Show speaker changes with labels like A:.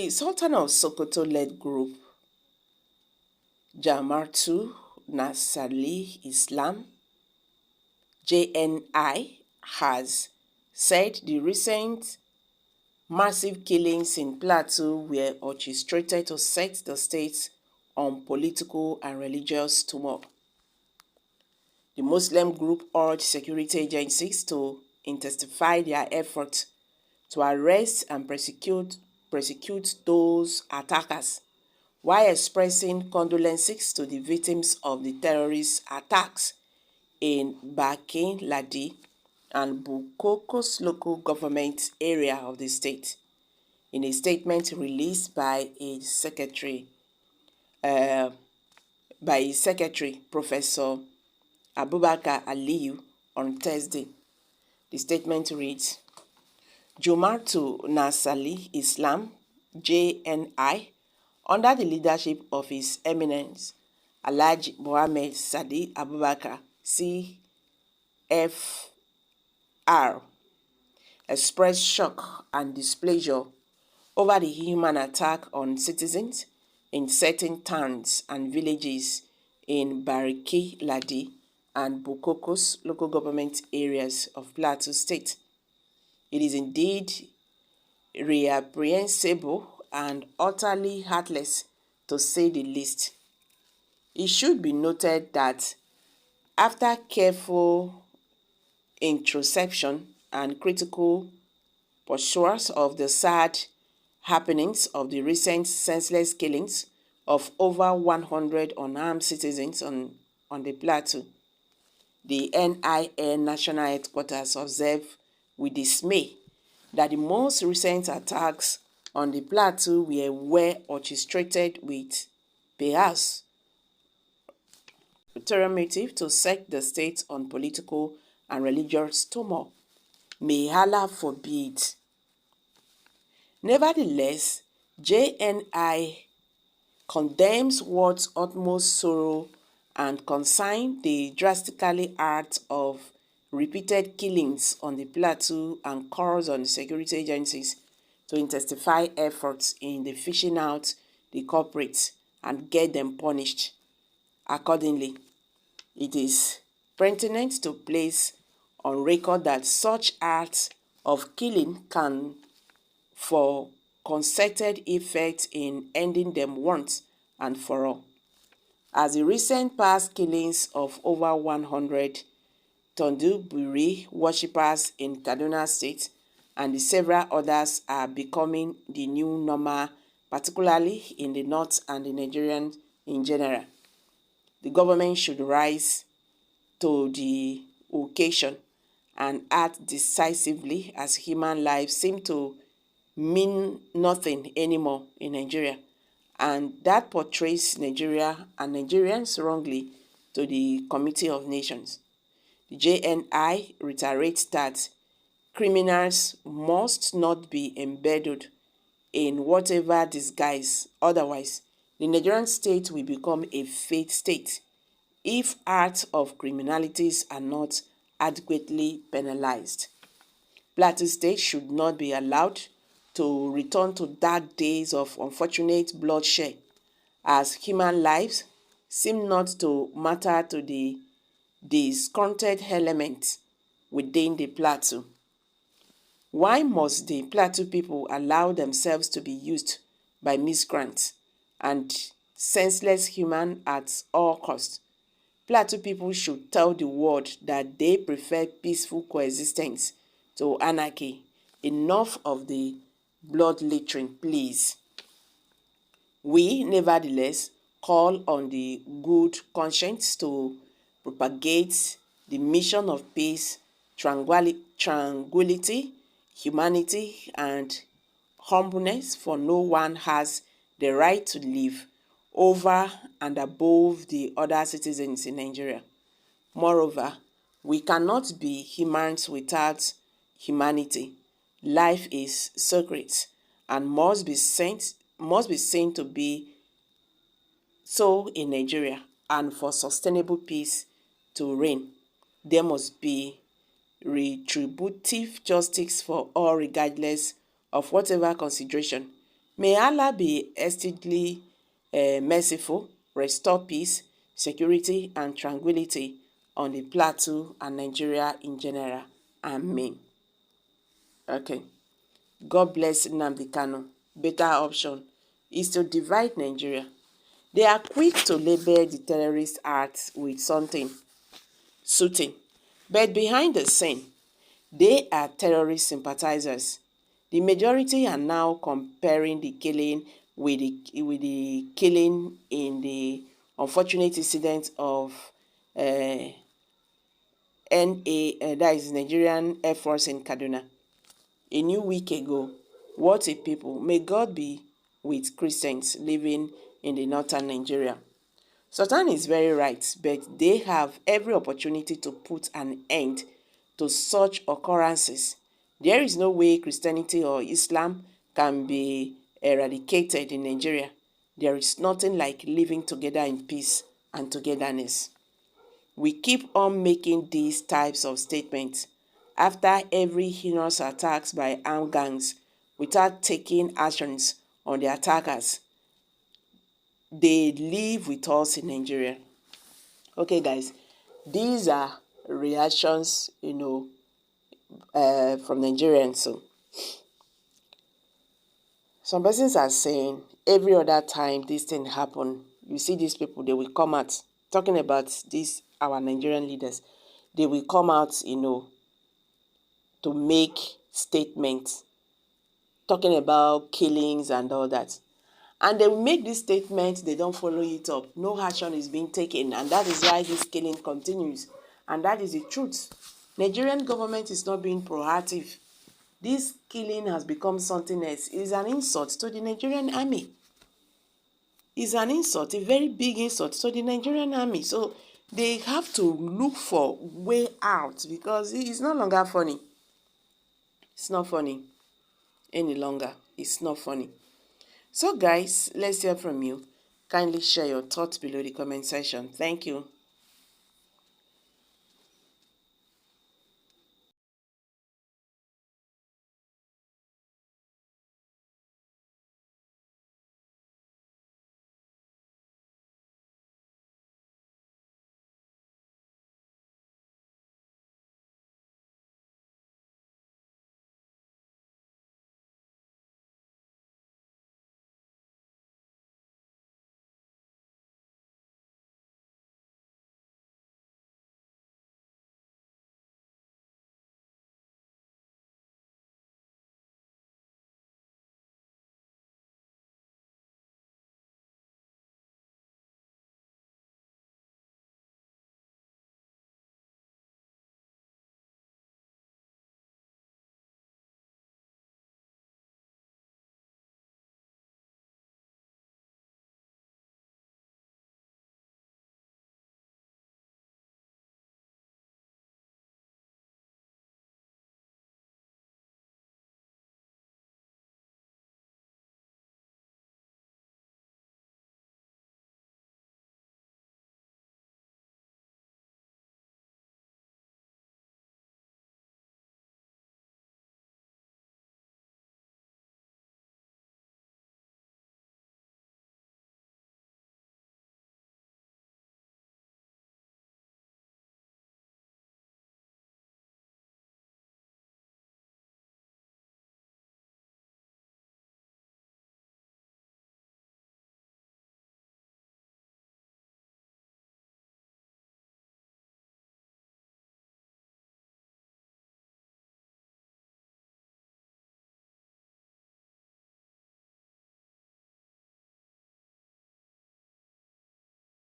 A: The Sultan of Sokoto-led group, Jama'atul Nasrallah Islam (JNI), has said the recent massive killings in Plateau were orchestrated to set the state on political and religious turmoil. The Muslim group urged security agencies to intensify their efforts to arrest and prosecute those attackers, while expressing condolences to the victims of the terrorist attacks in Killiñgs and Bukoko's local government area of the state. In a statement released by his secretary, Professor Abubakar Aliyu, on Thursday, the statement reads, Jama'atul Nasrallah Islam (JNI), under the leadership of His Eminence Alhaji Mohammed Sadiq Abubakar CFR, expressed shock and displeasure over the human attack on citizens in certain towns and villages in Killiñgs and Bukoko's local government areas of Plateau State. It is indeed reprehensible and utterly heartless, to say the least. It should be noted that after careful introspection and critical pursuit of the sad happenings of the recent senseless killings of over 100 unarmed citizens on the Plateau, the NIN National Headquarters observed with dismay that the most recent attacks on the Plateau were well orchestrated with perhaps ulterior motive to set the state on political and religious turmoil. May Allah forbid. Nevertheless, JNI condemns with utmost sorrow and concern the drastically act of repeated killings on the Plateau and calls on the security agencies to intensify efforts in the fishing out the culprits and get them punished accordingly. It is pertinent to place on record that such acts of killing can for concerted effect in ending them once and for all. As the recent past killings of over 100 Tonduburi worshippers in Kaduna State and the several others are becoming the new normal, particularly in the north and the Nigerian in general, the government should rise to the occasion and act decisively, as human lives seem to mean nothing anymore in Nigeria, and that portrays Nigeria and Nigerians wrongly to the Committee of Nations. The JNI reiterates that criminals must not be embedded in whatever disguise, otherwise the Nigerian state will become a failed state if acts of criminalities are not adequately penalized. Plateau State should not be allowed to return to dark days of unfortunate bloodshed, as human lives seem not to matter to the discontented elements within the Plateau. Why must the Plateau people allow themselves to be used by miscreants and senseless humans at all costs? Plateau people should tell the world that they prefer peaceful coexistence to anarchy. Enough of the bloodletting, please. We, nevertheless, call on the good conscience to propagate the mission of peace, tranquility, humanity, and humbleness, for no one has the right to live over and above the other citizens in Nigeria. Moreover, we cannot be humans without humanity. Life is sacred and must be seen to be so in Nigeria, and for sustainable peace to reign, there must be retributive justice for all, regardless of whatever consideration May Allah be exceedingly merciful, restore peace, security, and tranquility on the Plateau and Nigeria in general. Amen. Okay. God bless Nnamdi Kanu. Better option is to divide Nigeria. They are quick to label the terrorist acts with something soothing, but behind the scene, they are terrorist sympathizers. The majority are now comparing the killing with the killing in the unfortunate incident of that is Nigerian Air Force in Kaduna. A new week ago, what a people. May God be with Christians living in the northern Nigeria. Sultan is very right, but they have every opportunity to put an end to such occurrences. There is no way Christianity or Islam can be eradicated in Nigeria. There is nothing like living together in peace and togetherness. We keep on making these types of statements after every heinous attacks by armed gangs without taking actions on the attackers. They live with us in Nigeria. Okay, guys, these are reactions, from Nigerians. So some persons are saying every other time this thing happen, you see these people, they will come out talking about this, our Nigerian leaders. They will come out, to make statements talking about killings and all that. And they will make this statement, they don't follow it up. No action is being taken, and that is why this killing continues. And that is the truth. Nigerian government is not being proactive. This killing has become something else. It is an insult to the Nigerian army. It's an insult, a very big insult to the Nigerian army. So they have to look for way out because it is no longer funny. It's not funny any longer. It's not funny. So guys, let's hear from you. Kindly share your thoughts below the comment section. Thank you.